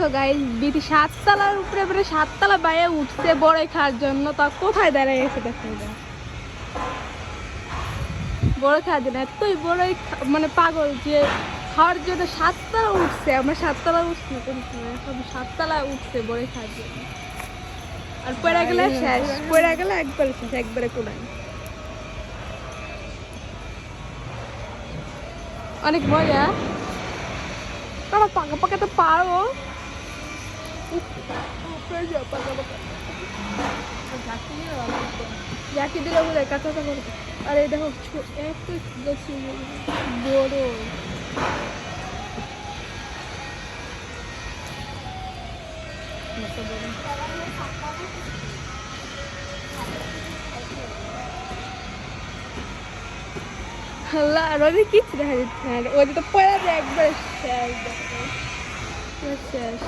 দেখো গাইস বিটি 7 তলার উপরে মানে 7 তলা বাইরে উঠছে বড়ই খাওয়ার জন্য। তা কোথায় দাঁড়ায় গেছে দেখো বড় খাওয়ার জন্য। এতই বড়ই মানে পাগল যে খাওয়ার জন্য 7 তলা উঠছে। আমরা 7 তলা উঠছি এখন 7 তলা উঠছে বড়ই খাওয়ার জন্য। আর পড়ে গেলে শেষ, পড়ে গেলে একবারে শেষ, একবারে কোনায়। অনেক মজা। কারো পাকা পাকা তো পারো, জাকি দিলে বলে কাঁচা করবে। আর এই দেখো এত বড় রোদে কিচ্ছু দেখা যাচ্ছে না। ওই তো পড়া যায় একবার শেষ, শেষ।